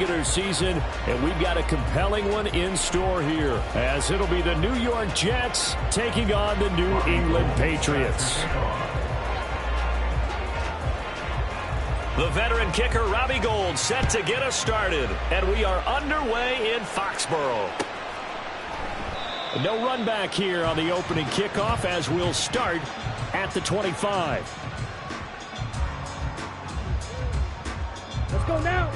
regular season, and we've got a compelling one in store here, as it'll be the New York Jets taking on the New England Patriots. The veteran kicker, Robbie Gould, set to get us started, and we are underway in Foxborough. No run back here on the opening kickoff, as we'll start at the 25. Let's go now.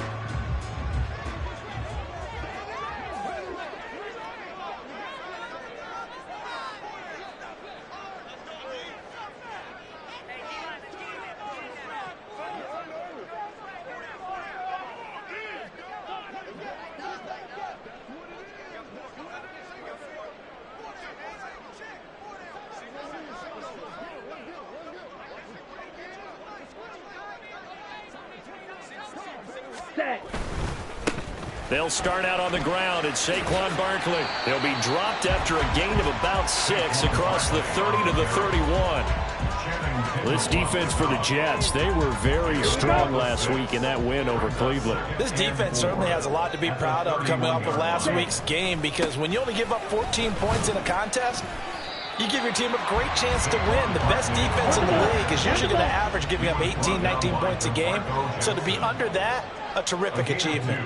They'll start out on the ground. It's Saquon Barkley. He'll be dropped after a gain of about 6 across the 30 to the 31. This defense for the Jets, they were very strong last week in that win over Cleveland. This defense certainly has a lot to be proud of coming off of last week's game, because when you only give up 14 points in a contest, you give your team a great chance to win. The best defense in the league is usually going to average giving up 18, 19 points a game. So to be under that, a terrific achievement.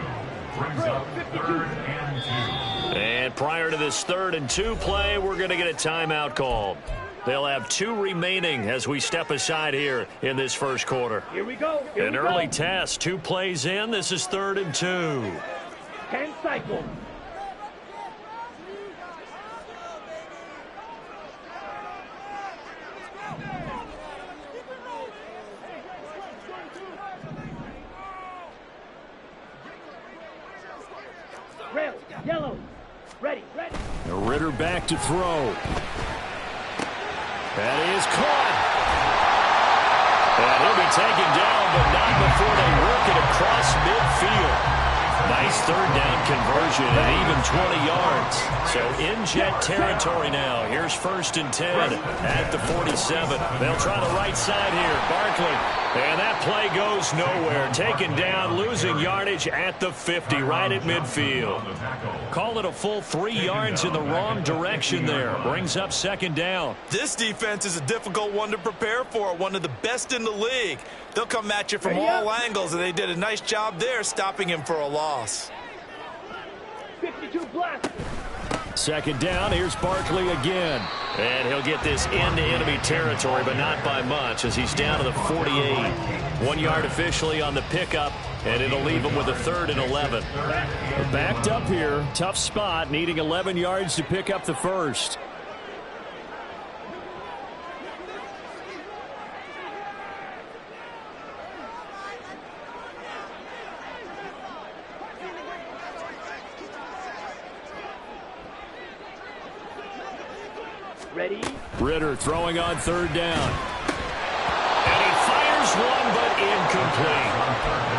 And prior to this 3rd and 2 play, we're going to get a timeout called. They'll have 2 remaining as we step aside here in this first quarter. Here we go. An early test, 2 plays in. This is 3rd and 2. 10 cycles. Red, yellow, ready. Ritter back to throw. That is caught. And he'll be taken down, but not before they work it across midfield. Nice 3rd down conversion and even 20 yards. So in Jet territory now. Here's 1st and 10 at the 47. They'll try the right side here. Barkley. And that play goes nowhere. Taken down, losing yardage at the 50, right at midfield. Call it a full 3 yards in the wrong direction there. Brings up 2nd down. This defense is a difficult one to prepare for, one of the best in the league. They'll come at you from all angles, and they did a nice job there stopping him for a loss. 52 blast. 2nd down, here's Barkley again. And he'll get this into enemy territory, but not by much, as he's down to the 48. 1 yard officially on the pickup, and it'll leave him with a 3rd and 11. Backed up here, tough spot, needing 11 yards to pick up the first. Ready. Ritter throwing on 3rd down. And he fires one, but incomplete.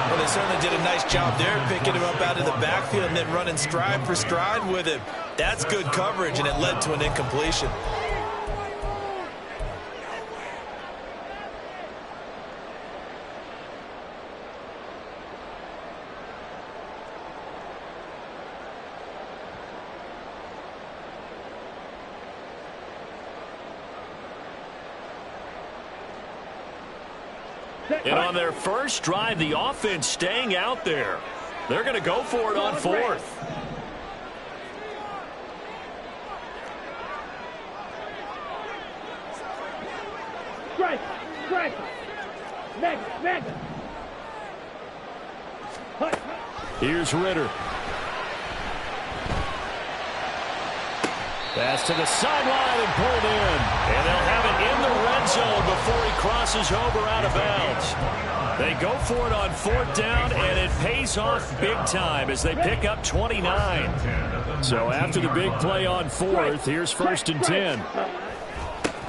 Well, they certainly did a nice job there, picking him up out of the backfield and then running stride for stride with him. That's good coverage, and it led to an incompletion. And on their first drive, the offense staying out there. They're going to go for it on 4th. Strike. Mega. Here's Ritter. Pass to the sideline and pulled in. And they'll have it in the red zone before he crosses over out of bounds. They go for it on 4th down, and it pays off big time as they pick up 29. So after the big play on 4th, here's 1st and 10.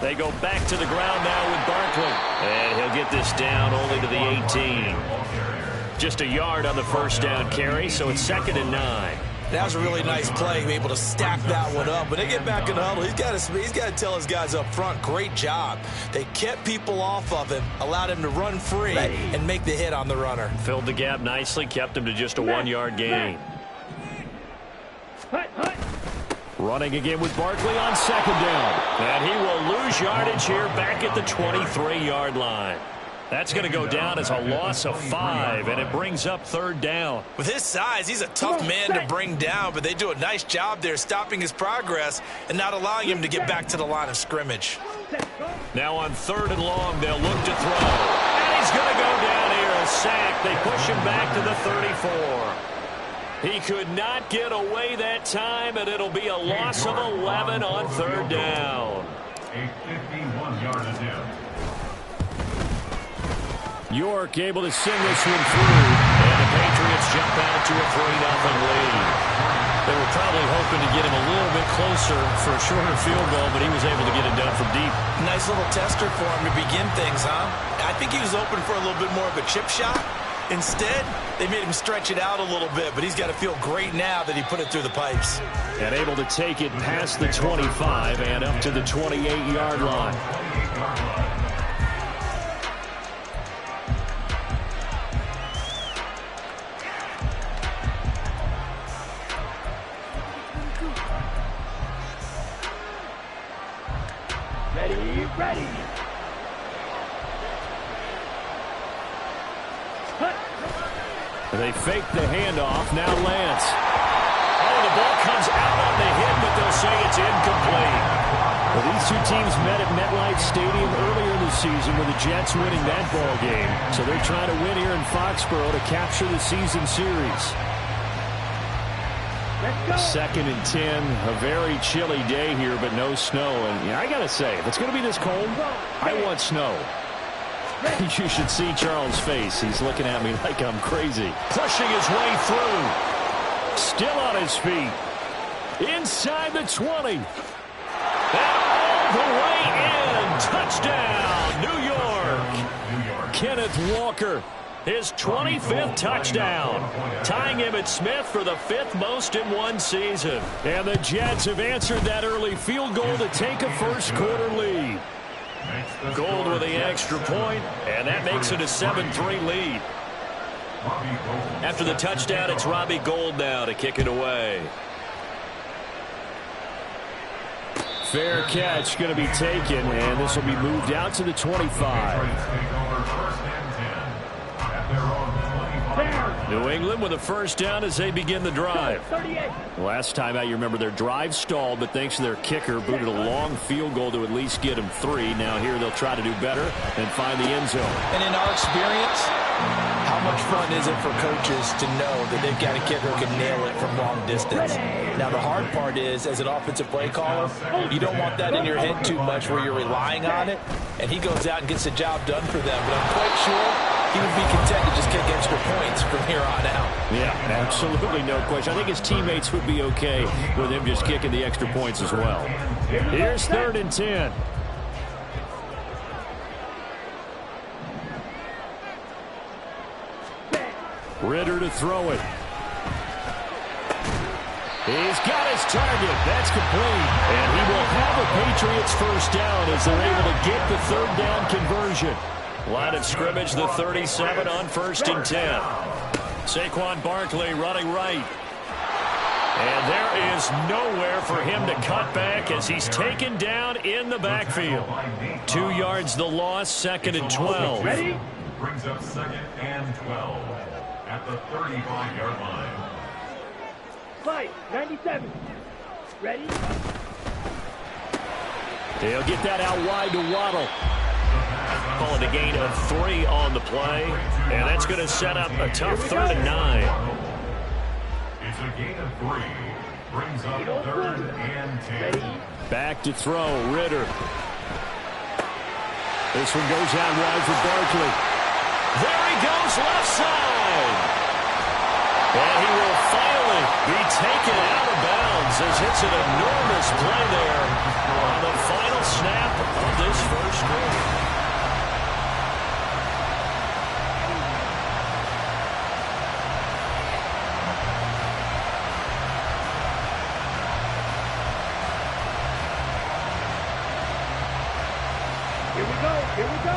They go back to the ground now with Barkley. And he'll get this down only to the 18. Just a yard on the 1st down carry, so it's 2nd and 9. That was a really nice play, able to stack that one up. When they get back in the huddle, he's got to tell his guys up front, great job. They kept people off of him, allowed him to run free, and make the hit on the runner. Filled the gap nicely, kept him to just a 1-yard gain. Running again with Barkley on second down. And he will lose yardage here back at the 23-yard line. That's going to go down as a loss of 5, and it brings up third down. With his size, he's a tough man to bring down, but they do a nice job there stopping his progress and not allowing him to get back to the line of scrimmage. Now on third and long, they'll look to throw. And he's going to go down here, a sack. They push him back to the 34. He could not get away that time, and it'll be a loss of 11 on third down. A 51-yard attempt. York able to send this one through, and the Patriots jump out to a 3-0 lead. They were probably hoping to get him a little bit closer for a shorter field goal, but he was able to get it done from deep. Nice little tester for him to begin things, huh? I think he was open for a little bit more of a chip shot. Instead, they made him stretch it out a little bit, but he's got to feel great now that he put it through the pipes. And able to take it past the 25 and up to the 28-yard line. Ready. They fake the handoff. Now Lance. Oh, the ball comes out on the hit, but they'll say it's incomplete. Well, these two teams met at MetLife Stadium earlier in the season with the Jets winning that ball game. So they're trying to win here in Foxborough to capture the season series. Second and 10, a very chilly day here, but no snow. And I got to say, if it's going to be this cold, I want snow. You should see Charles' face. He's looking at me like I'm crazy. Pushing his way through. Still on his feet. Inside the 20. And all the way in. Touchdown, New York. Kenneth Walker. His 25th touchdown, tying Emmitt Smith for the 5th most in one season. And the Jets have answered that early field goal to take a first-quarter lead. Gold with the extra point, and that makes it a 7-3 lead. After the touchdown, it's Robbie Gould now to kick it away. Fair catch going to be taken, and this will be moved out to the 25. New England with a first down as they begin the drive. Last time out, you remember their drive stalled, but thanks to their kicker, booted a long field goal to at least get them 3. Now here they'll try to do better and find the end zone. And in our experience, how much fun is it for coaches to know that they've got a kicker who can nail it from long distance? Now the hard part is, as an offensive play caller, you don't want that in your head too much where you're relying on it, and he goes out and gets the job done for them. But I'm quite sure he would be content to just kick extra points from here on out. Yeah, absolutely no question. I think his teammates would be okay with him just kicking the extra points as well. Here's 3rd and 10. Ritter to throw it. He's got his target. That's complete. And he will have a Patriots first down as they're able to get the 3rd down conversion. Line of scrimmage, the 37 on 1st and 10. Saquon Barkley running right. And there is nowhere for him to cut back as he's taken down in the backfield. 2 yards the loss, 2nd and 12. Ready? Brings up 2nd and 12 at the 35-yard line. 97. Ready? They'll get that out wide to Waddle. Call it a gain of 3 on the play, and that's going to set up a tough 3rd and 9. It's a gain of 3. Brings up 3rd and 10. Back to throw, Ritter. This one goes out wide for Barkley. There he goes, left side. And he will finally be taken out of bounds as it's an enormous play there on the final snap of this first quarter. Here we go.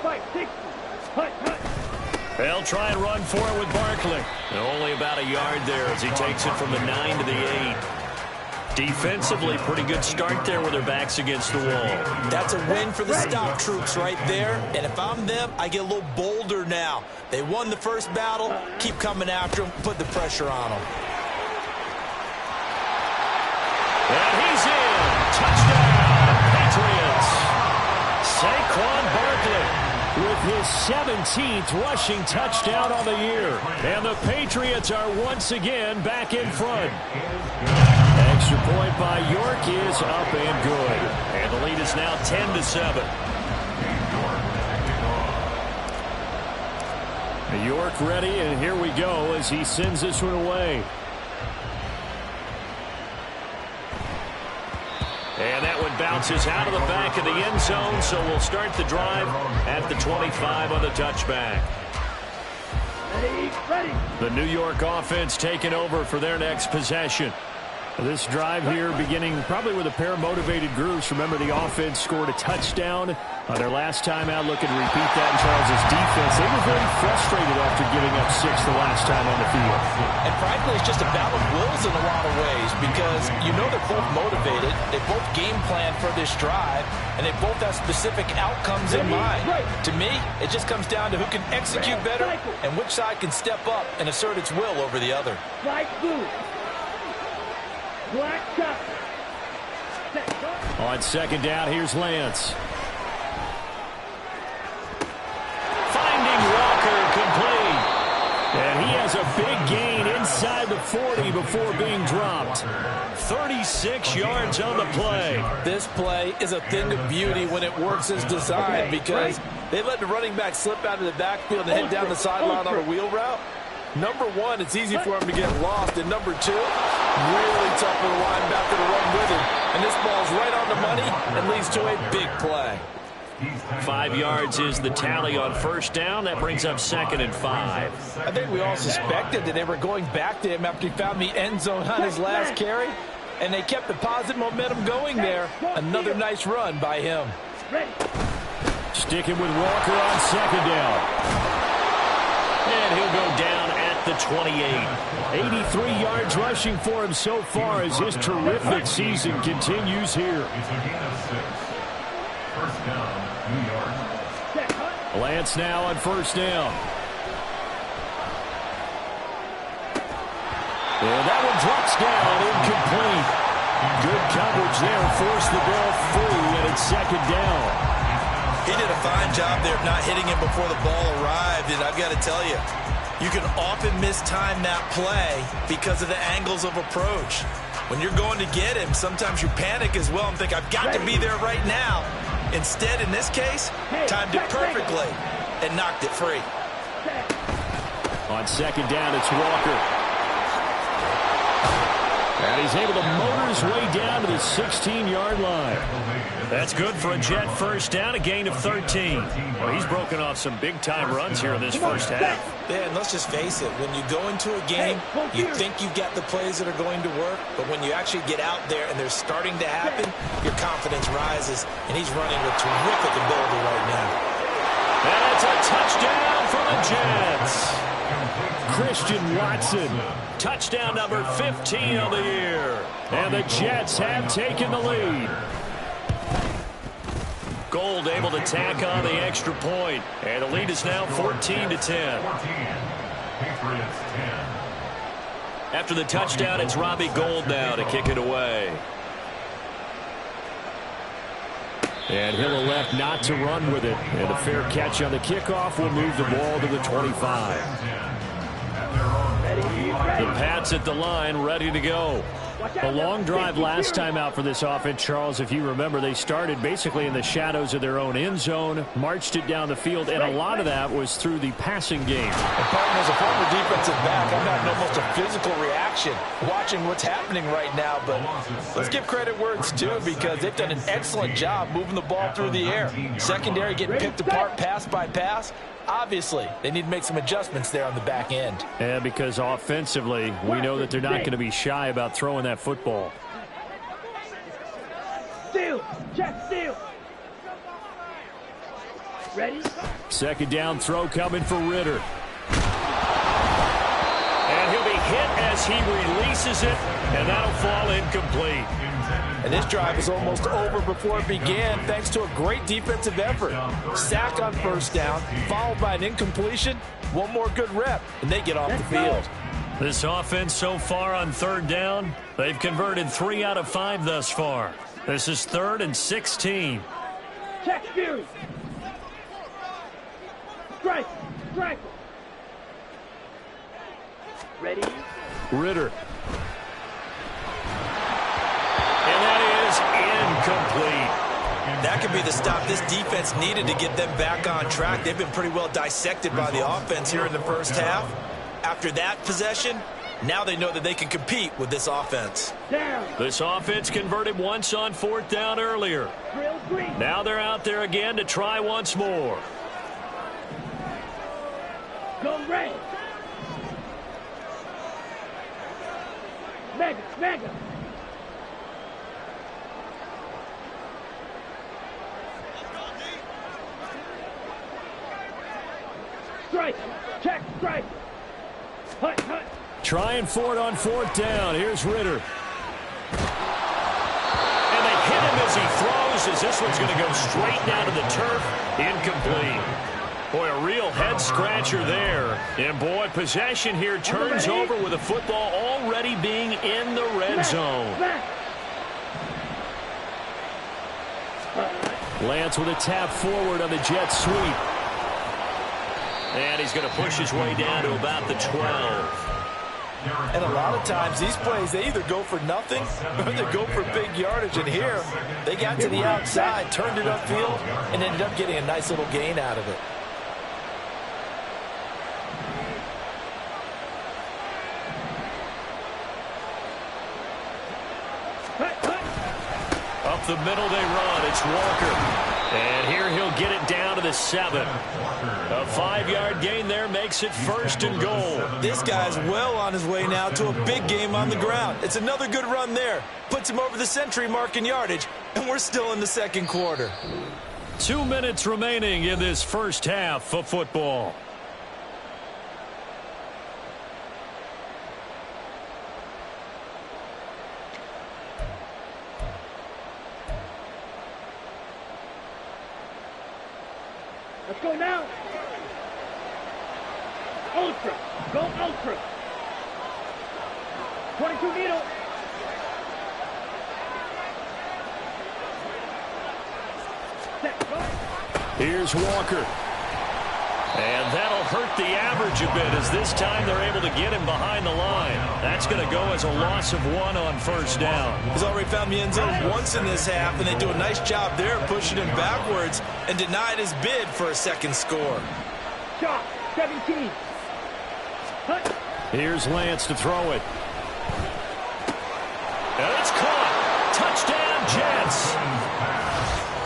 Fight, 60. Hunt, hunt. They'll try and run for it with Barkley. And only about a yard there as he takes it from the 9 to the 8. Defensively, pretty good start there with their backs against the wall. That's a win for the stop troops right there. And if I'm them, I get a little bolder now. They won the first battle. Keep coming after them. Put the pressure on them. And he's in. Touchdown, Patriots. Saquon Barkley with his 17th rushing touchdown on the year. And the Patriots are once again back in front. Extra point by York is up and good. And the lead is now 10-7. York ready, and here we go as he sends this one away. And that one bounces out of the back of the end zone, so we'll start the drive at the 25 on the touchback. Ready. The New York offense taking over for their next possession. This drive here beginning probably with a pair of motivated groups. Remember, the offense scored a touchdown on their last time out. Looking to repeat that in Charles's defense. They were very frustrated after giving up 6 the last time on the field. And frankly, it's just a battle of wills in a lot of ways because you know they're both motivated. They both game plan for this drive, and they both have specific outcomes in mind. To me, it just comes down to who can execute better and which side can step up and assert its will over the other. Flag blue. Black top. On second down, here's Lance. Finding Walker complete. And he has a big gain inside the 40 before being dropped. 36 yards on the play. This play is a thing of beauty when it works as designed because they let the running back slip out of the backfield and head down the sideline on a wheel route. Number one, it's easy for him to get lost. And number two, really tough for the linebacker to run with him. And this ball's right on the money and leads to a big play. 5 yards is the tally on first down. That brings up 2nd and 5. I think we all suspected that they were going back to him after he found the end zone on his last carry. And they kept the positive momentum going there. Another nice run by him. Sticking with Walker on second down. And he'll go down at the 28. 83 yards rushing for him so far as his terrific season continues here. It's a gain of 6. First down, New York. Lance now on first down. And that one drops down, incomplete. Good coverage there, forced the ball free, and it's second down. He did a fine job there of not hitting him before the ball arrived, and I've got to tell you, you can often mistime that play because of the angles of approach. When you're going to get him, sometimes you panic as well and think, I've got to be there right now. Instead, in this case, timed it perfectly and knocked it free. On second down, it's Walker. And he's able to motor his way down to the 16-yard line. That's good for a Jet first down, a gain of 13. Well, he's broken off some big-time runs here in this first half. Yeah, and let's just face it. When you go into a game, you think you've got the plays that are going to work, but when you actually get out there and they're starting to happen, your confidence rises, and he's running with terrific ability right now. And it's a touchdown for the Jets. Christian Watson, touchdown number 15 of the year. And the Jets have taken the lead. Gold able to tack on the extra point. And the lead is now 14-10. 14. Patriots 10. After the touchdown, it's Robbie Gould now to kick it away. And he'll elect not to run with it. And a fair catch on the kickoff will move the ball to the 25. The Pats at the line, ready to go. A long drive last time out for this offense, Charles. If you remember, they started basically in the shadows of their own end zone, marched it down the field, and a lot of that was through the passing game. As a former defensive back, I'm having almost a physical reaction watching what's happening right now. But let's give credit where it's due because they've done an excellent job moving the ball through the air. Secondary getting picked apart pass by pass. Obviously, they need to make some adjustments there on the back end. Yeah, because offensively, we know that they're not going to be shy about throwing that football. Steal. Good. Check steal. Ready? Second down throw coming for Ritter. And he'll be hit as he releases it, and that'll fall incomplete. And this drive is almost over before it began thanks to a great defensive effort. Sack on first down, followed by an incompletion. One more good rep, and they get off the field. This offense so far on third down, they've converted 3 out of 5 thus far. This is 3rd and 16. Check Fury. Strike. Strike. Ready? Ritter. And that is incomplete. That could be the stop this defense needed to get them back on track. They've been pretty well dissected by the offense here in the first half. After that possession, now they know that they can compete with this offense. Down. This offense converted once on 4th down earlier. Drill green. Now they're out there again to try once more. Go red. Mega. Mega. Strike. Check. Strike. Hut. Hut. Trying for it on 4th down. Here's Ritter. And they hit him as he throws, as this one's going to go straight down to the turf. Incomplete. Boy, a real head-scratcher there. And, boy, possession here turns over with the football already being in the red zone. Lance with a tap forward on the jet sweep. And he's going to push his way down to about the 12. And a lot of times these plays, they either go for nothing or they go for big yardage. And here, they got to the outside, turned it upfield, and ended up getting a nice little gain out of it. Up the middle they run. It's Walker. And here he'll get it down to the 7. A 5-yard gain there makes it 1st and goal. This guy's well on his way now to a big game on the ground. It's another good run there. Puts him over the century mark in yardage, and we're still in the second quarter. 2 minutes remaining in this first half of football. Let's go now. Ultra. Go ultra. 22 needle. Set. Go. Here's Walker. And that'll hurt the average a bit as this time they're able to get him behind the line. That's going to go as a loss of 1 on first down. He's already found the end zone once in this half, and they do a nice job there pushing him backwards and denied his bid for a second score. Shot. 17. Hut. Here's Lance to throw it. And it's caught. Touchdown, Jets.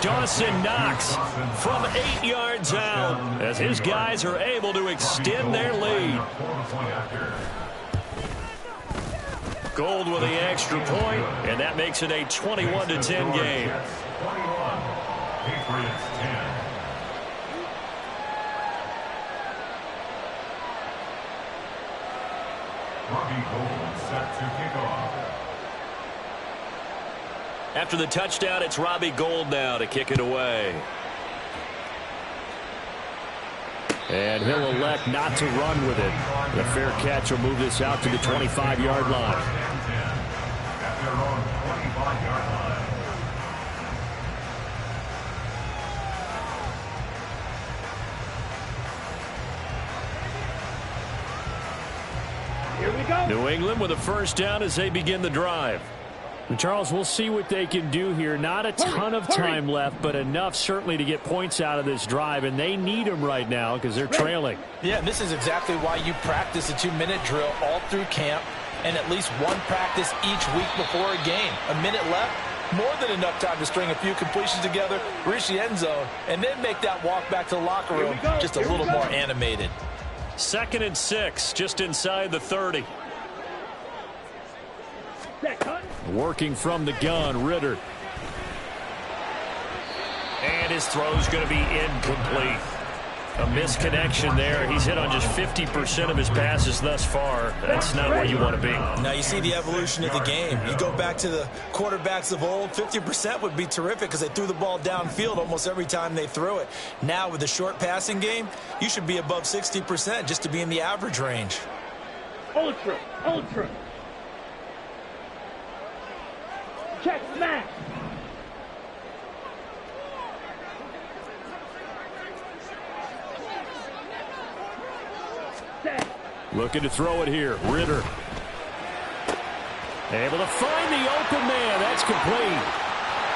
Dawson Knox from 8 yards out as his guys are able to extend their lead. Gold with the extra point, and that makes it a 21-10 game. 21, Patriots 10. Robbie Gold set to kick off. After the touchdown, it's Robbie Gold now to kick it away. And he'll elect not to run with it. The fair catch will move this out to the 25-yard line. At their own 25-yard line. Here we go. New England with a first down as they begin the drive. And Charles, we'll see what they can do here. Not a ton of time left, but enough certainly to get points out of this drive, and they need them right now because they're trailing. Yeah, and this is exactly why you practice a 2-minute drill all through camp and at least one practice each week before a game. A minute left, more than enough time to string a few completions together, reach the end zone, and then make that walk back to the locker room just a little more animated. 2nd and 6, just inside the 30. Set. Hut. Working from the gun, Ritter. And his throw's going to be incomplete. A misconnection there. He's hit on just 50% of his passes thus far. That's not where you want to be. Now you see the evolution of the game. You go back to the quarterbacks of old, 50% would be terrific because they threw the ball downfield almost every time they threw it. Now with the short passing game, you should be above 60% just to be in the average range. Ultra. Check smash. Set. Looking to throw it here. Ritter. Able to find the open man. That's complete.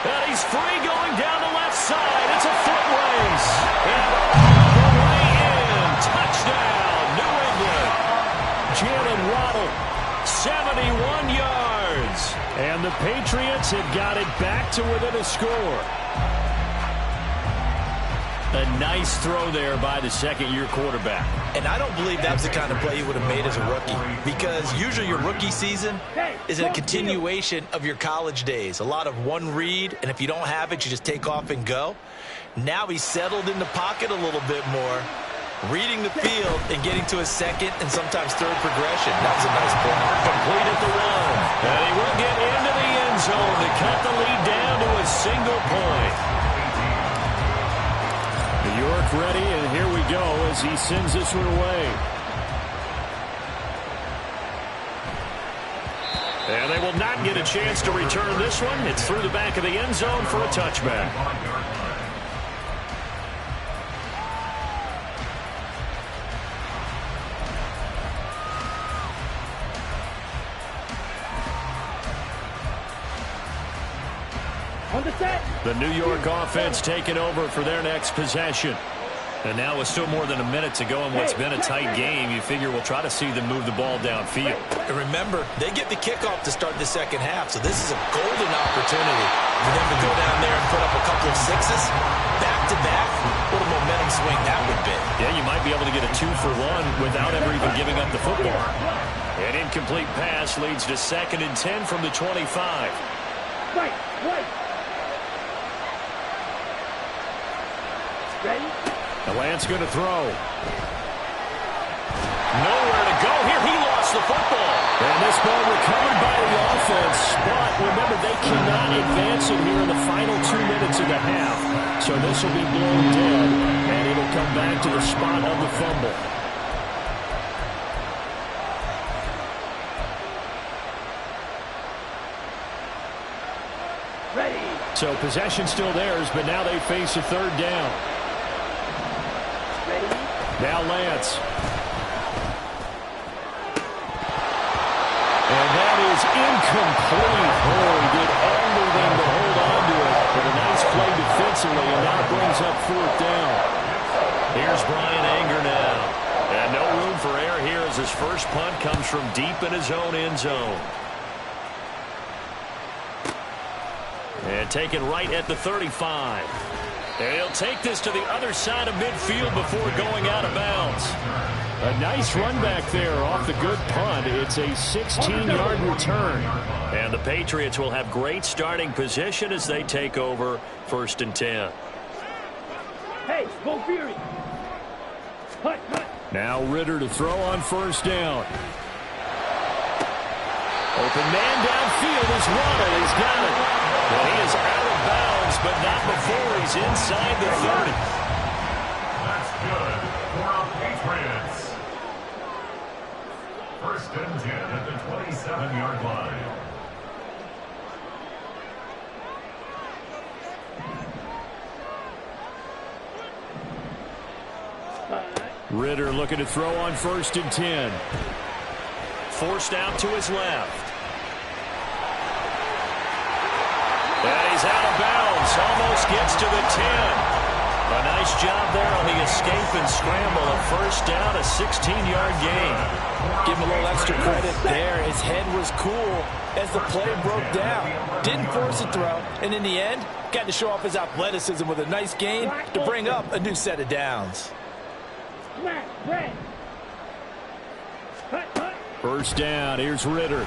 And he's free going down the left side. It's a foot race. And all the way in. Touchdown, New England. Jalen Waddle, 71 yards. And the Patriots have got it back to within a score. A nice throw there by the second-year quarterback. And I don't believe that's the kind of play he would have made as a rookie, because usually your rookie season is a continuation of your college days. A lot of one read, and if you don't have it, you just take off and go. Now he's settled in the pocket a little bit more, reading the field and getting to his second and sometimes third progression. That was a nice play. Complete at the one. And he will get into the end zone to cut the lead down to a single point. New York ready, and here we go as he sends this one away. And they will not get a chance to return this one. It's through the back of the end zone for a touchback. On the set. The New York offense taking over for their next possession. And now with still more than a minute to go in what's been a tight game, you figure we'll try to see them move the ball downfield. And remember, they get the kickoff to start the second half, so this is a golden opportunity for them to go down there and put up a couple of sixes. Back-to-back, what a momentum swing that would be. Yeah, you might be able to get a 2-for-1 without ever even giving up the football. An incomplete pass leads to 2nd and 10 from the 25. Right. Ready? The Lance going to throw. Nowhere to go here. He lost the football. And this ball recovered by the offense. But remember, they cannot advance it here in the final 2 minutes of the half. So this will be blown dead, and it'll come back to the spot of the fumble. Ready. So possession still theirs, but now they face a third down. Ready. Now Lance. And that is incomplete. Oh, he did everything to hold on to it. But a nice play defensively, and now brings up 4th down. Here's Brian Anger now. And no room for error here as his first punt comes from deep in his own end zone. And taken right at the 35. And he'll take this to the other side of midfield before going out of bounds. A nice run back there off the good punt. It's a 16-yard return. And the Patriots will have great starting position as they take over 1st and 10. Hey, go Fury. Hut. Now Ritter to throw on 1st down. Open man downfield is Waddle. He's got it. Well, he is out of bounds, but not before he's inside the 30. That's good for our Patriots. 1st and 10 at the 27-yard line. Ritter looking to throw on 1st and 10. Forced out to his left. And he's out of bounds. Almost gets to the 10. A nice job there on the escape and scramble. A 1st down, a 16-yard gain. Give him a little extra credit there. His head was cool as the play broke down. Didn't force a throw, and in the end, got to show off his athleticism with a nice gain to bring up a new set of downs. Smash. Red. Hut. 1st down. Here's Ritter.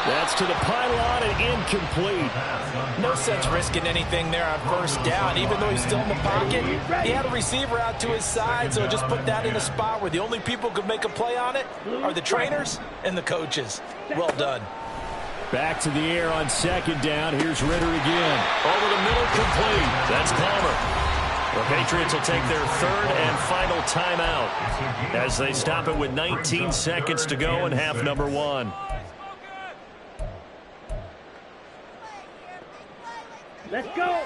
That's to the pylon and incomplete. No sense risking anything there on first down. Even though he's still in the pocket, he had a receiver out to his side, so just put that in a spot where the only people who could make a play on it are the trainers and the coaches. Well done. Back to the air on second down. Here's Ritter again. Over the middle, complete. That's Palmer. The Patriots will take their third and final timeout as they stop it with 19 seconds to go in half number one. Let's go.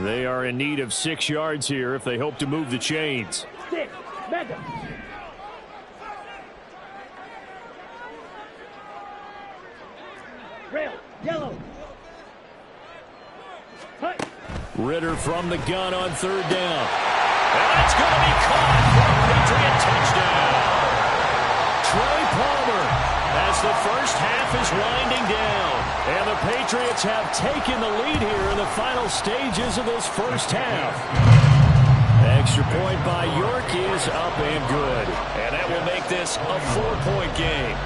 They are in need of 6 yards here if they hope to move the chains. 6. Mega. Rail. Yellow. Hut. Ritter from the gun on third down. And that's going to be caught for a Patriot touchdown. Trey Palmer as the first half is winding down. And the Patriots have taken the lead here in the final stages of this first half. Extra point by York is up and good. And that will make this a 4-point game.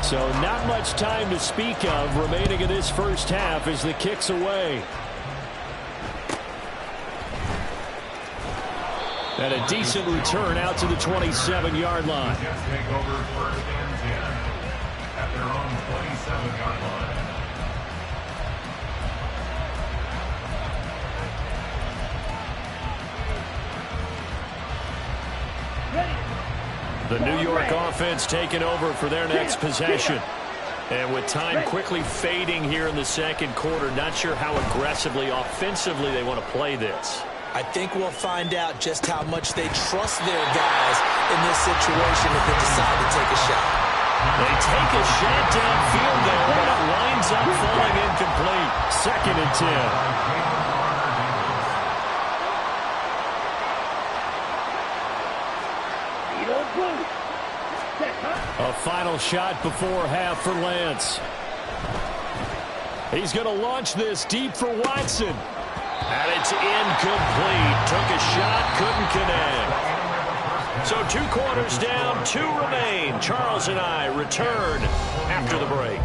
So not much time to speak of remaining in this first half as the kick's away. And a decent return out to the 27-yard line. Jets take over first and 10 at their own 27-yard line. The New York offense taking over for their next possession. And with time quickly fading here in the second quarter, not sure how aggressively, offensively they want to play this. I think we'll find out just how much they trust their guys in this situation if they decide to take a shot. They take a shot downfield there, but it winds up falling incomplete. 2nd and 10. A final shot before half for Lance. He's going to launch this deep for Watson. And it's incomplete. Took a shot, couldn't connect. So 2 quarters down, 2 remain. Charles and I return after the break.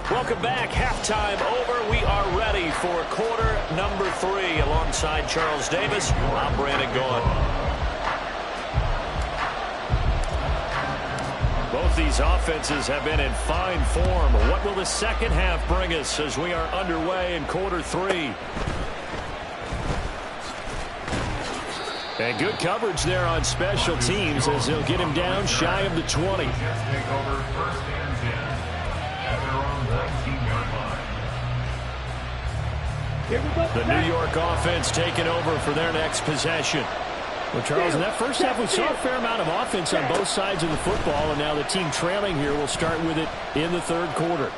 Welcome back. Halftime over. We are ready for quarter number 3. Alongside Charles Davis, I'm Brandon Gaughan. Both these offenses have been in fine form. What will the second half bring us as we are underway in quarter 3? And good coverage there on special teams as they'll get him down shy of the 20. Jets take over first and 10 at their own 19-yard line. Here we go. The New York offense taking over for their next possession. Well, Charles, in that first half, we saw a fair amount of offense on both sides of the football, and now the team trailing here will start with it in the third quarter.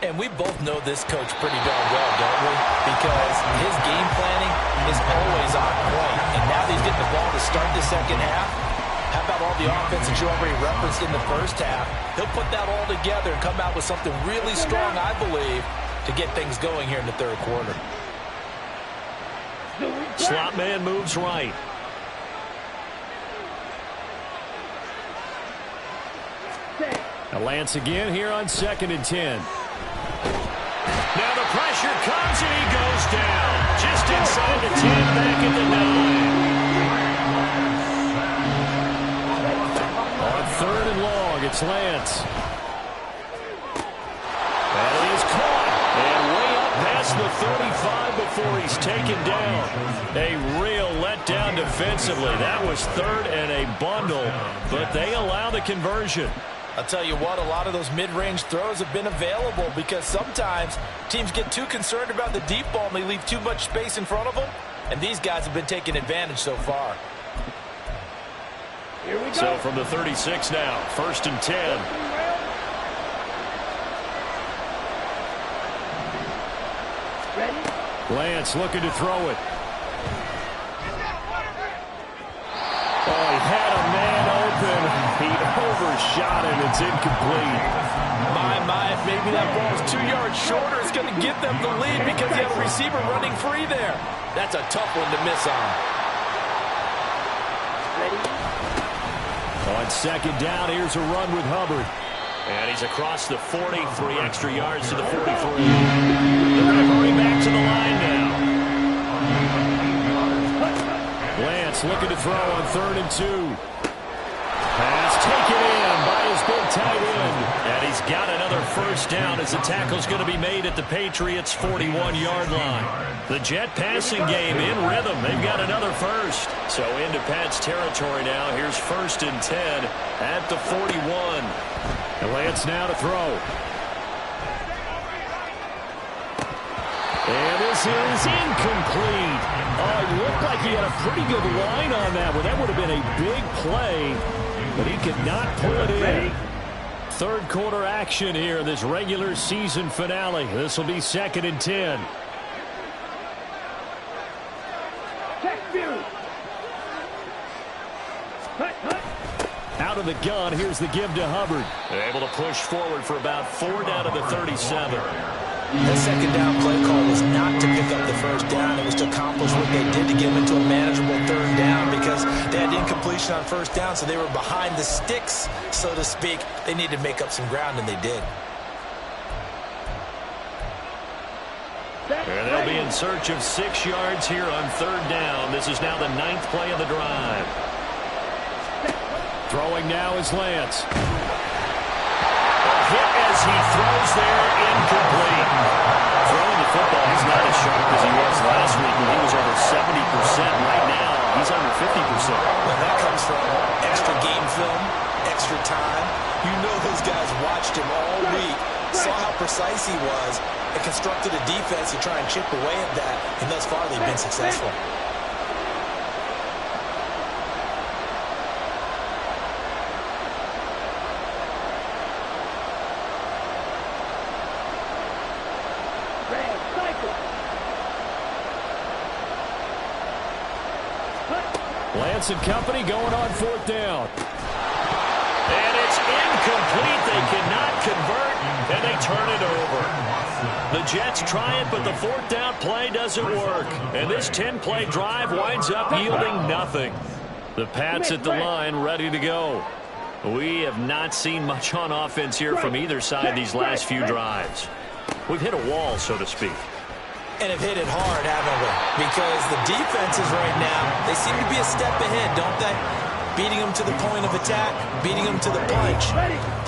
And we both know this coach pretty darn well, don't we? Because his game planning is always on point. And now that he's getting the ball to start the second half, how about all the offense that you already referenced in the first half? He'll put that all together and come out with something really strong, I believe, to get things going here in the third quarter. Slot man moves right. Now Lance again here on 2nd and 10. Now the pressure comes and he goes down. Just inside the 10, back at the 9. On 3rd and long, it's Lance. And he is caught. And way up past the 35 before he's taken down. A real letdown defensively. That was 3rd and a bundle, but they allow the conversion. I'll tell you what, a lot of those mid-range throws have been available because sometimes teams get too concerned about the deep ball and they leave too much space in front of them, and these guys have been taking advantage so far. Here we go. So from the 36 now, 1st and 10. Ready? Lance looking to throw it. Oh, he had a man open. He overshot it. It's incomplete. My, if maybe that ball's 2 yards shorter, it's going to give them the lead because they have a receiver running free there. That's a tough one to miss on. On second down, here's a run with Hubbard. And he's across the 40, 3 extra yards to the 43. They're going to hurry back to the line now. Lance looking to throw on 3rd and 2. Pass taken in by his big tight end. And he's got another first down as the tackle's going to be made at the Patriots' 41-yard line. The Jet passing game in rhythm. They've got another first. So into Pat's territory now. Here's 1st and 10 at the 41. And Lance now to throw. And this is incomplete. It looked like he had a pretty good line on that one. That would have been a big play, but he could not pull it in. 3rd quarter action here in this regular season finale. This will be 2nd and 10. Out of the gun, here's the give to Hubbard. They're able to push forward for about 4 down to the 37. The second down play call was not to pick up the first down. It was to accomplish what they did to get them into a manageable 3rd down because they had incompletion on 1st down, so they were behind the sticks, so to speak. They needed to make up some ground, and they did. And they'll be in search of 6 yards here on 3rd down. This is now the 9th play of the drive. Throwing now is Lance. Hit as he throws there, incomplete. Throwing the football, he's not as sharp as he was last week when he was over 70%. Right now, he's under 50%. Well, that comes from extra game film, extra time. You know those guys watched him all week, saw how precise he was, and constructed a defense to try and chip away at that, and thus far they've been successful. Lance and company going on 4th down. And it's incomplete. They cannot convert, and they turn it over. The Jets try it, but the 4th down play doesn't work. And this 10-play drive winds up yielding nothing. The Pats at the line ready to go. We have not seen much on offense here from either side these last few drives. We've hit a wall, so to speak. And have hit it hard, haven't we? Because the defenses right now, they seem to be a step ahead, don't they? Beating them to the point of attack, beating them to the punch.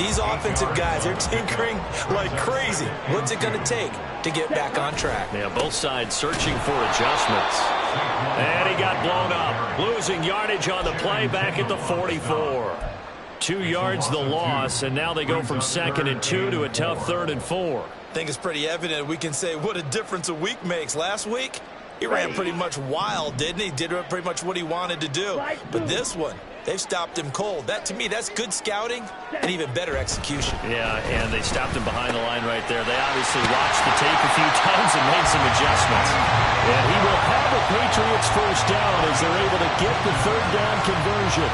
These offensive guys, they're tinkering like crazy. What's it going to take to get back on track? Yeah, both sides searching for adjustments. And he got blown up. Losing yardage on the play back at the 44. 2 yards the loss, and now they go from 2nd and 2 to a tough 3rd and 4. I think it's pretty evident we can say what a difference a week makes. Last week, he ran pretty much wild, didn't he? Did pretty much what he wanted to do. But this one, they've stopped him cold. That, to me, that's good scouting and even better execution. Yeah, and they stopped him behind the line right there. They obviously watched the tape a few times and made some adjustments. And he will have a Patriots first down as they're able to get the 3rd down conversion.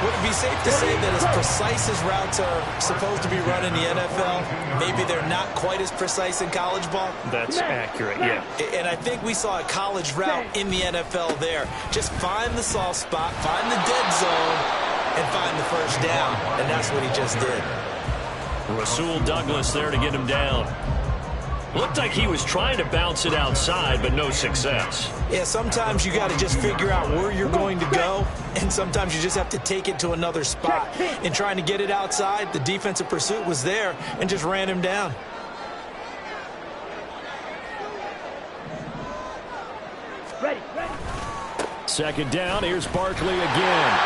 Would it be safe to say that as precise as routes are supposed to be run in the NFL, maybe they're not quite as precise in college ball? That's accurate, yeah. And I think we saw a college route in the NFL there. Just find the soft spot, find the dead zone, and find the first down. And that's what he just did. Rasul Douglas there to get him down. Looked like he was trying to bounce it outside, but no success. Yeah, sometimes you got to just figure out where you're going to go, and sometimes you just have to take it to another spot. In trying to get it outside, the defensive pursuit was there and just ran him down. Ready. 2nd down, here's Barkley again.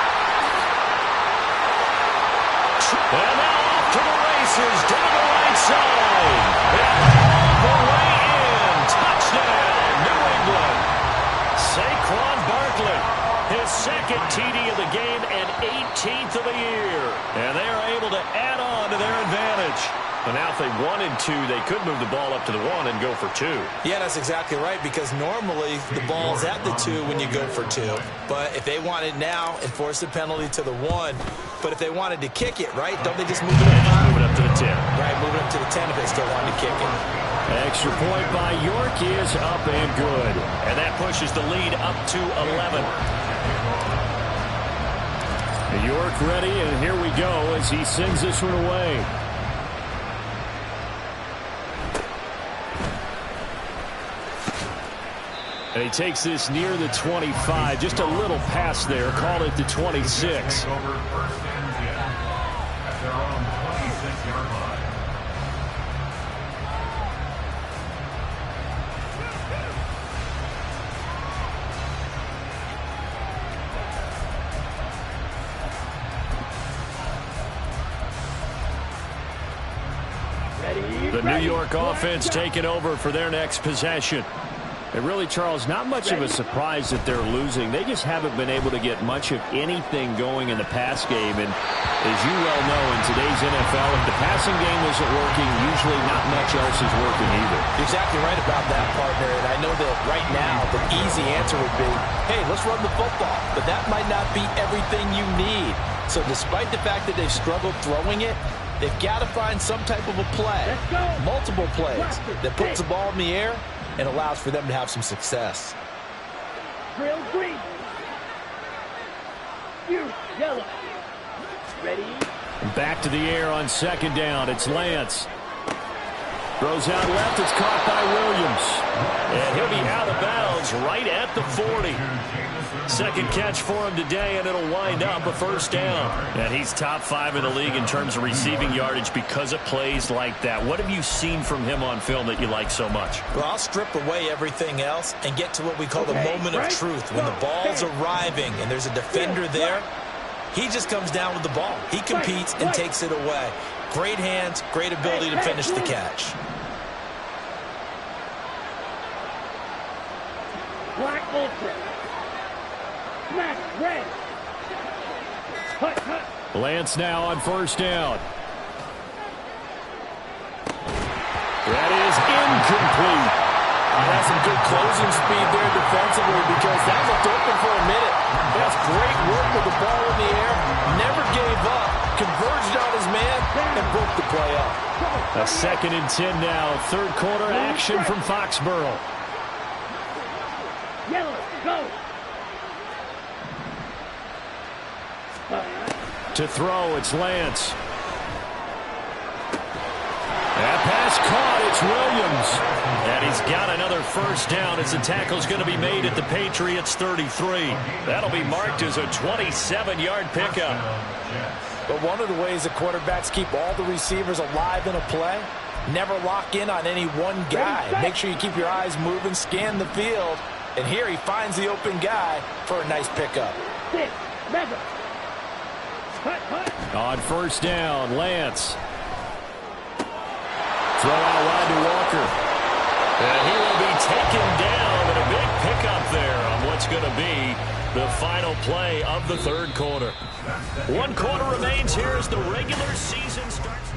And now off to the races, down the right side. The way in, touchdown, New England. Saquon Barkley, his 2nd TD of the game and 18th of the year. And they are able to add on to their advantage. And now if they wanted to, they could move the ball up to the 1 and go for 2. Yeah, that's exactly right, because normally the ball's at the 2 when you go for 2. But if they want it now, enforce the penalty to the 1. But if they wanted to kick it, right, don't they just move it up? Move it up to the 10. Right, move it up to the 10 if they still wanted to kick it. Extra point by York is up and good. And that pushes the lead up to 11. York ready, and here we go as he sends this one away. And he takes this near the 25. Just a little pass there. Call it the 26. Over first and 10 at their own 26-yard line. The New York offense taking over for their next possession. And really, Charles, not much of a surprise that they're losing. They just haven't been able to get much of anything going in the pass game. And as you well know, in today's NFL, if the passing game isn't working, usually not much else is working either. You're exactly right about that, partner. And I know that right now the easy answer would be, hey, let's run the football. But that might not be everything you need. So despite the fact that they've struggled throwing it, they've got to find some type of a play, multiple plays, that puts the ball in the air and allows for them to have some success. Drill green. You, yellow. Ready? Back to the air on second down. It's Lance. Throws out left. It's caught by Williams. And he'll be out of bounds right at the 40. Second catch for him today, and it'll wind up a first down. And he's top 5 in the league in terms of receiving yardage because of plays like that. What have you seen from him on film that you like so much? Well, I'll strip away everything else and get to what we call the moment of truth. When the ball's arriving and there's a defender there, he just comes down with the ball. He competes and takes it away. Great hands, great ability to finish the catch. Black ultra. Smash red. Hut, hut. Lance now on first down. That is incomplete. That's some good closing speed there defensively because that looked open for a minute. That's great work with the ball in the air. Never gave up. Converged on his man and broke the play up. A 2nd and 10 now. Third quarter action from Foxborough. Yellow, go. To throw, it's Lance. That pass caught, it's Williams. And he's got another first down as the tackle's going to be made at the Patriots 33. That'll be marked as a 27-yard pickup. But one of the ways that quarterbacks keep all the receivers alive in a play, never lock in on any one guy. Make sure you keep your eyes moving, scan the field. And here he finds the open guy for a nice pickup. On first down, Lance. Throw out wide to Walker. And he will be taken down, and a big pickup there on what's going to be the final play of the third quarter. 1 quarter remains here as the regular season starts.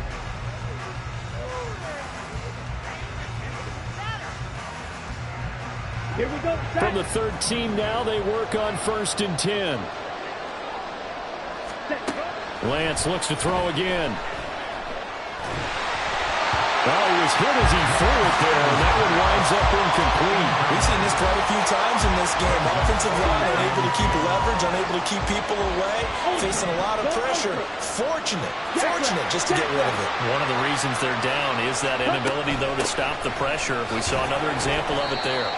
Here we go. From the 13 now, they work on 1st and 10. Lance looks to throw again. Well, he was hit as he threw it there, and that one winds up incomplete. We've seen this quite a few times in this game. Offensive line unable to keep leverage, unable to keep people away, facing a lot of pressure. Fortunate just to get rid of it. One of the reasons they're down is that inability, though, to stop the pressure. We saw another example of it there.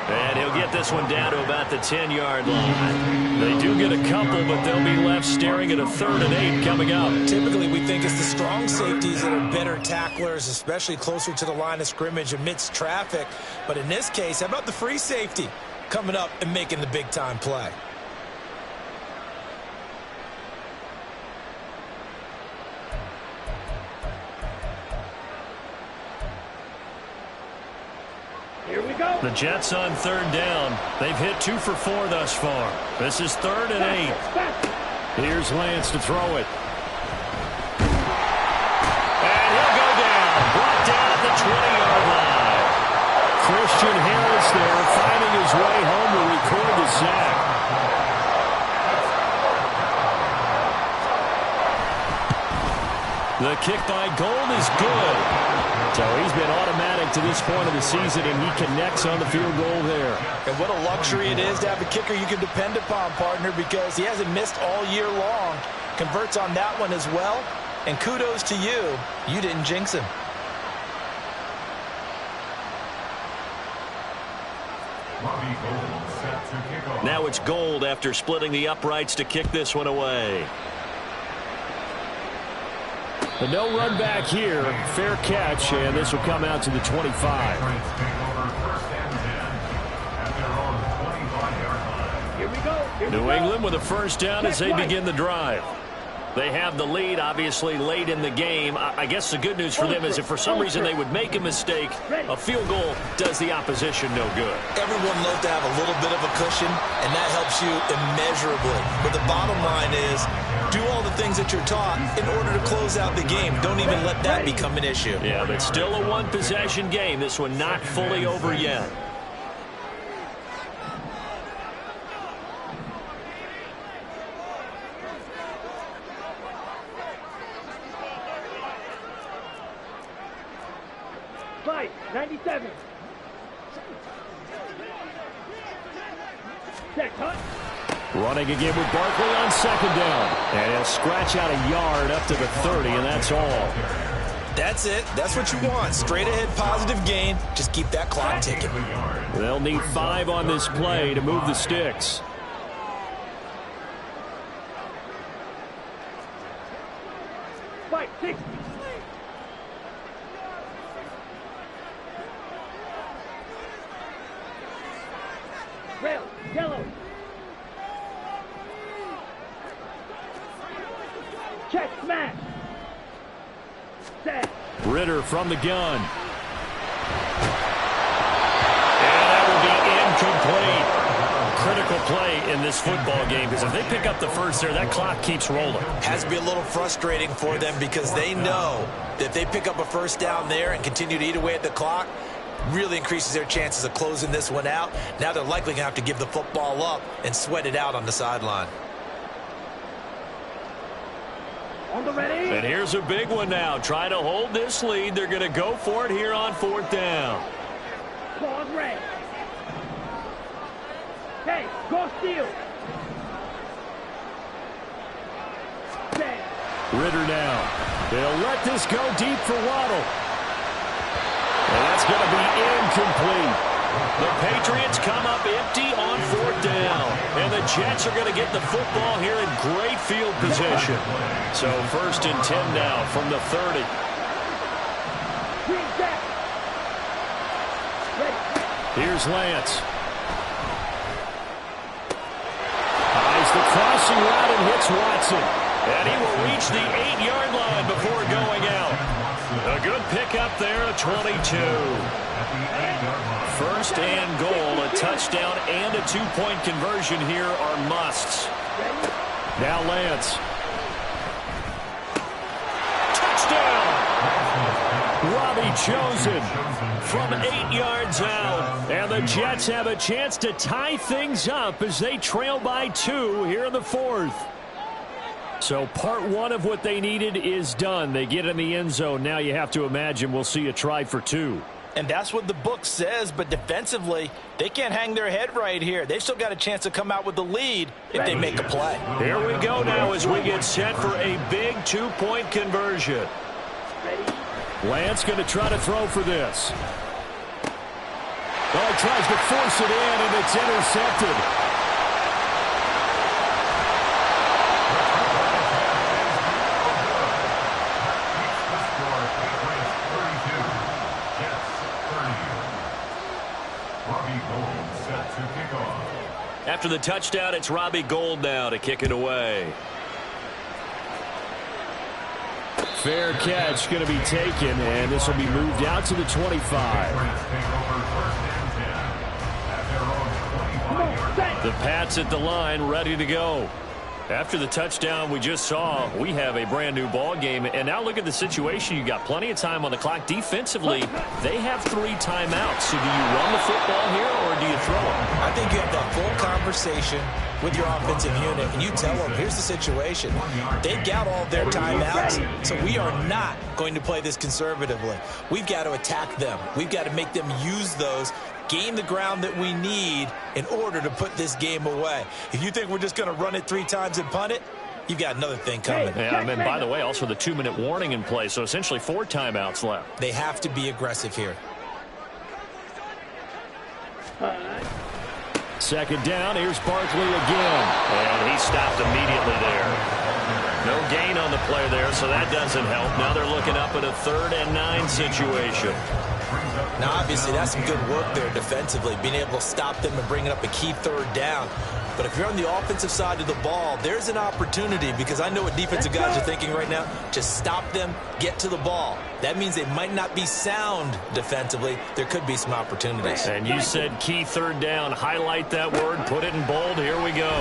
And he'll get this one down to about the 10-yard line. They do get a couple, but they'll be left staring at a 3rd and 8 coming up. Typically, we think it's the strong safeties that are better tacklers, especially closer to the line of scrimmage amidst traffic. But in this case, how about the free safety coming up and making the big-time play? Here we go. The Jets on 3rd down. They've hit 2 for 4 thus far. This is 3rd and 8. Here's Lance to throw it. And he'll go Christian Harris there finding his way home to record the sack. The kick by Gold is good. So he's been automatic to this point of the season, and he connects on the field goal there. And what a luxury it is to have a kicker you can depend upon, partner, because he hasn't missed all year long. Converts on that one as well. And kudos to you. You didn't jinx him. Now it's Gold after splitting the uprights to kick this one away. The no run back here, fair catch, and this will come out to the 25. Here we go. New England with a first down as they begin the drive. They have the lead, obviously, late in the game. I guess the good news for them is if for some reason they would make a mistake, a field goal does the opposition no good. Everyone loves to have a little bit of a cushion, and that helps you immeasurably. But the bottom line is, do all the things that you're taught in order to close out the game. Don't even let that become an issue. Yeah, but still a one-possession game. This one not fully over yet. Fight, 97. Check, hut. Running again with Barkley on second down. And he'll scratch out a yard up to the 30, and that's all. That's it. That's what you want. Straight ahead positive gain. Just keep that clock ticking. They'll need 5 on this play to move the sticks. Fight, 60. Rail, yellow. Check, smash. Set. Ritter from the gun. And that will be incomplete. Critical play in this football game because if they pick up the first there, that clock keeps rolling. Has to be a little frustrating for them because they know that if they pick up a first down there and continue to eat away at the clock, really increases their chances of closing this one out. Now they're likely going to have to give the football up and sweat it out on the sideline. On the ready. And here's a big one now. Try to hold this lead. They're going to go for it here on 4th down. Claws red. Hey, go steal. Set. Ritter now. They'll let this go deep for Waddle. And that's going to be incomplete. The Patriots come up empty on 4th down. And the Jets are going to get the football here in great field position. So 1st and 10 now from the 30. Green set. Ready. Here's Lance. Eyes the crossing route and hits Watson. And he will reach the 8-yard line before going out. A good pickup there, a 22. 1st and goal, a touchdown and a 2-point conversion here are musts. Now Lance. Touchdown! Robbie chosen from 8 yards out. And the Jets have a chance to tie things up as they trail by 2 here in the 4th. So part 1 of what they needed is done. They get in the end zone. Now you have to imagine we'll see a try for 2. And that's what the book says, but defensively, they can't hang their head right here. They've still got a chance to come out with the lead if they make a play. Here we go now as we get set for a big 2-point conversion. Lance going to try to throw for this. Oh, he tries to force it in, and it's intercepted. After the touchdown, it's Robbie Gould now to kick it away. Fair catch going to be taken, and this will be moved out to the 25. The Pats at the line, ready to go. After the touchdown we just saw, we have a brand new ball game. And now look at the situation. You got plenty of time on the clock. Defensively, they have 3 timeouts. So do you run the football here or do you throw it? I think you have that full conversation with your offensive unit, and you tell them, here's the situation. They've got all their timeouts, so we are not going to play this conservatively. We've got to attack them. We've got to make them use those, gain the ground that we need in order to put this game away. If you think we're just going to run it 3 times and punt it, you've got another thing coming. Yeah, and by the way, also the 2-minute warning in play, so essentially 4 timeouts left. They have to be aggressive here. Second down, here's Barkley again. And he stopped immediately there. No gain on the play there, so that doesn't help. Now they're looking up at a 3rd and 9 situation. Now, obviously, that's some good work there defensively, being able to stop them and bring up a key 3rd down. But if you're on the offensive side of the ball, there's an opportunity, because I know what defensive guys are thinking right now. Just stop them, get to the ball. That means they might not be sound defensively. There could be some opportunities. And you said key 3rd down. Highlight that word, put it in bold. Here we go.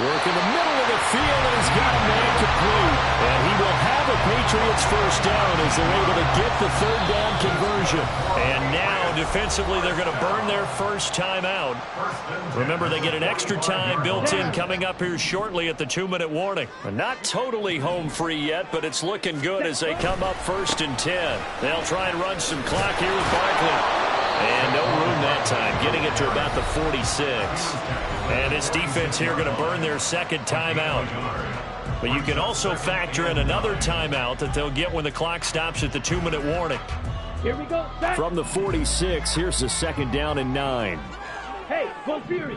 Work in the middle of the field, and he's got a man complete. And he will have a Patriots first down as they're able to get the 3rd down conversion. And now, defensively, they're going to burn their first time out. Remember, they get an extra time built in coming up here shortly at the 2-minute warning. Not totally home free yet, but it's looking good as they come up 1st and 10. They'll try and run some clock here with Barkley. And no room that time, getting it to about the 46. And this defense here going to burn their 2nd timeout. But you can also factor in another timeout that they'll get when the clock stops at the 2-minute warning. Here we go. Back. From the 46, here's the 2nd down and 9. Hey, go Fury.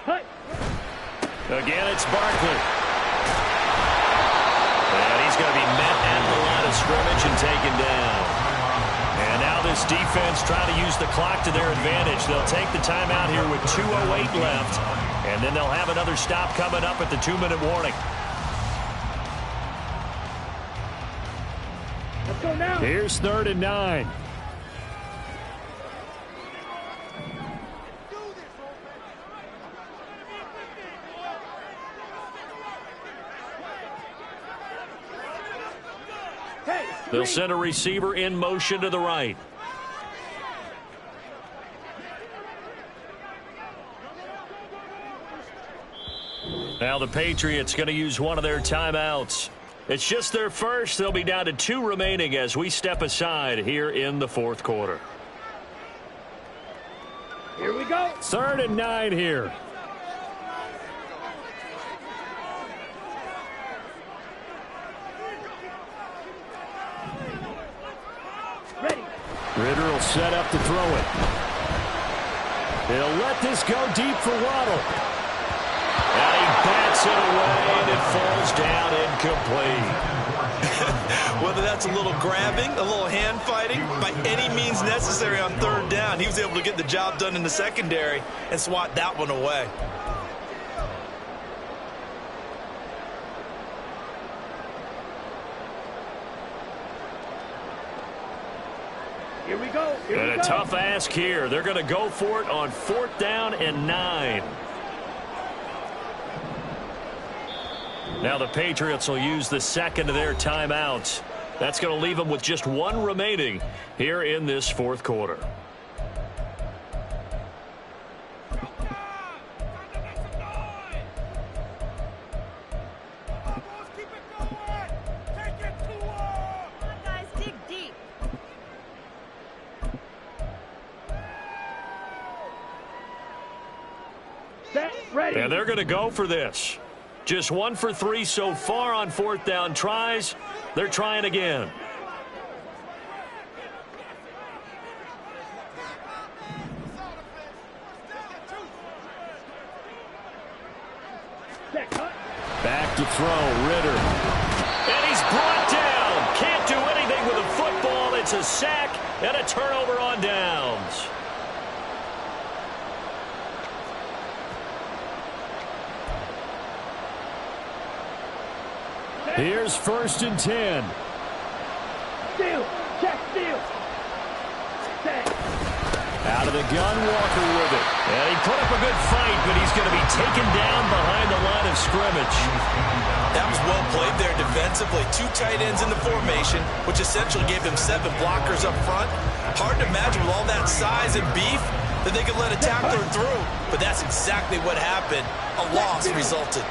Hey. Again, it's Barkley. And he's going to be met at the line of scrimmage and taken down. And now this defense trying to use the clock to their advantage. They'll take the timeout here with 2:08 left. And then they'll have another stop coming up at the 2-minute warning. Let's go now. Here's 3rd and 9. They'll send a receiver in motion to the right. Now the Patriots going to use one of their timeouts. It's just their first. They'll be down to 2 remaining as we step aside here in the 4th quarter. Here we go. 3rd and 9 here. Ready. Ritter will set up to throw it. He'll let this go deep for Waddle. And he bats it away, and it falls down incomplete. Whether that's a little grabbing, a little hand fighting, by any means necessary on 3rd down, he was able to get the job done in the secondary and swat that one away. Here we go. Here And we a go. tough ask here. They're going to go for it on 4th down and 9. Now the Patriots will use the 2nd of their timeouts. That's going to leave them with just 1 remaining here in this 4th quarter. Set. Ready. And they're going to go for this. Just 1 for 3 so far on 4th down tries. They're trying again. Set. Cut. Back to throw, Ritter. And he's brought down. Can't do anything with a football. It's a sack and a turnover on downs. Here's 1st and 10. Steal. Check. Steal. Set. Out of the gun, Walker with it. And he put up a good fight, but he's going to be taken down behind the line of scrimmage. That was well played there defensively. 2 tight ends in the formation, which essentially gave them 7 blockers up front. Hard to imagine with all that size and beef that they could let a tackler through. But that's exactly what happened. A loss resulted.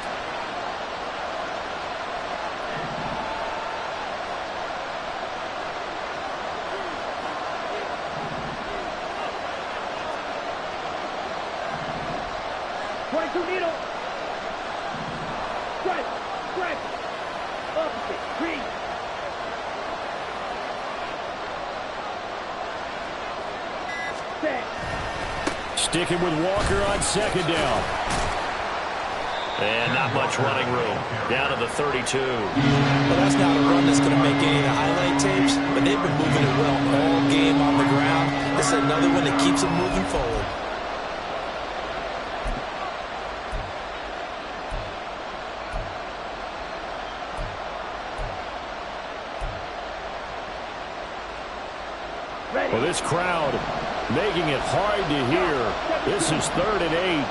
Needle. Strike. Opposite. 3. Set. Sticking with Walker on second down. And not much running room. Down to the 32. Well, that's not a run that's going to make any of the highlight tapes, but they've been moving it well all game on the ground. This is another one that keeps them moving forward. Well, this crowd making it hard to hear. This is 3rd and 8.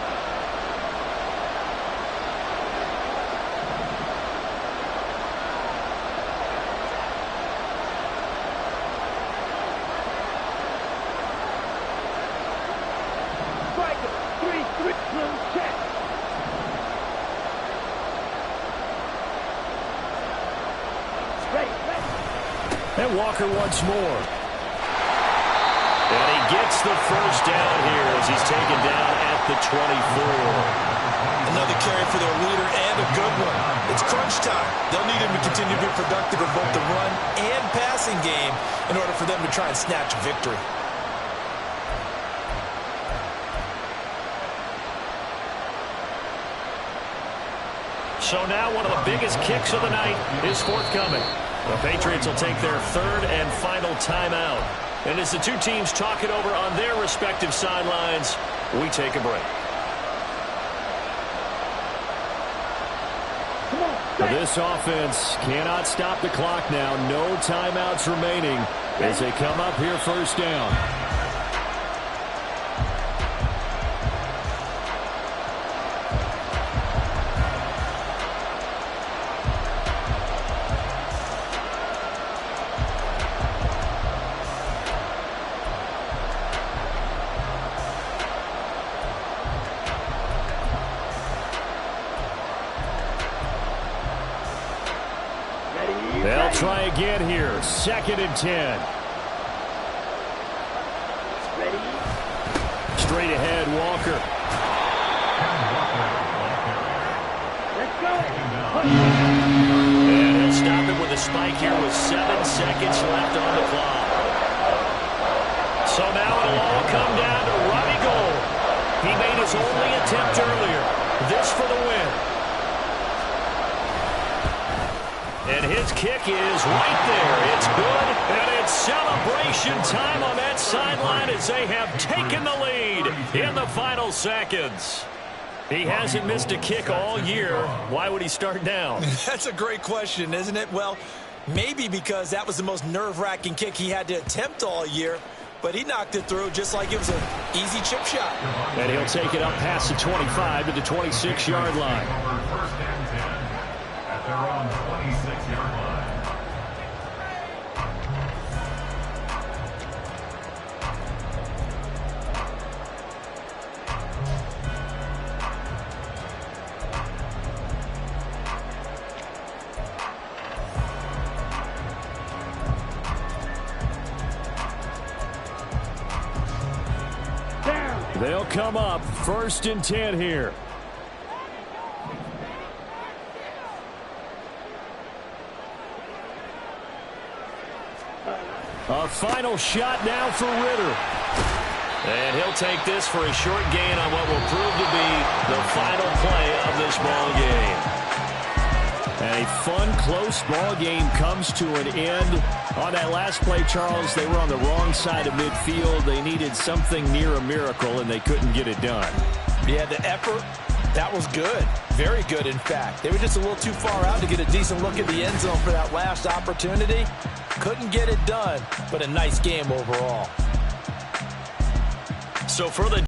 Strike. 3. Check. Ready. And Walker once more. And he gets the first down here as he's taken down at the 24. Another carry for their leader and a good one. It's crunch time. They'll need him to continue to be productive in both the run and passing game in order for them to try and snatch a victory. So now one of the biggest kicks of the night is forthcoming. The Patriots will take their 3rd and final timeout. And as the two teams talk it over on their respective sidelines, we take a break. This offense cannot stop the clock now. No timeouts remaining as they come up here first down. They'll try again here. 2nd and 10. Ready. Straight ahead, Walker. Let's go. And he'll stop it with a spike here with 7 seconds left on the clock. So now it'll all come down to Robbie Gould. He made his only attempt earlier. This for the win. And his kick is right there. It's good, and it's celebration time on that sideline as they have taken the lead in the final seconds. He hasn't missed a kick all year. Why would he start down? That's a great question, isn't it? Well, maybe because that was the most nerve-wracking kick he had to attempt all year, but he knocked it through just like it was an easy chip shot. And he'll take it up past the 25 to the 26-yard line. First and 10 at their own 26-yard line. They'll come up 1st and 10 here. A final shot now for Ritter. And he'll take this for a short gain on what will prove to be the final play of this ball game. And a fun, close ball game comes to an end. On that last play, Charles, they were on the wrong side of midfield. They needed something near a miracle, and they couldn't get it done. Yeah, the effort, that was good. Very good, in fact. They were just a little too far out to get a decent look at the end zone for that last opportunity. Couldn't get it done, but a nice game overall. So for the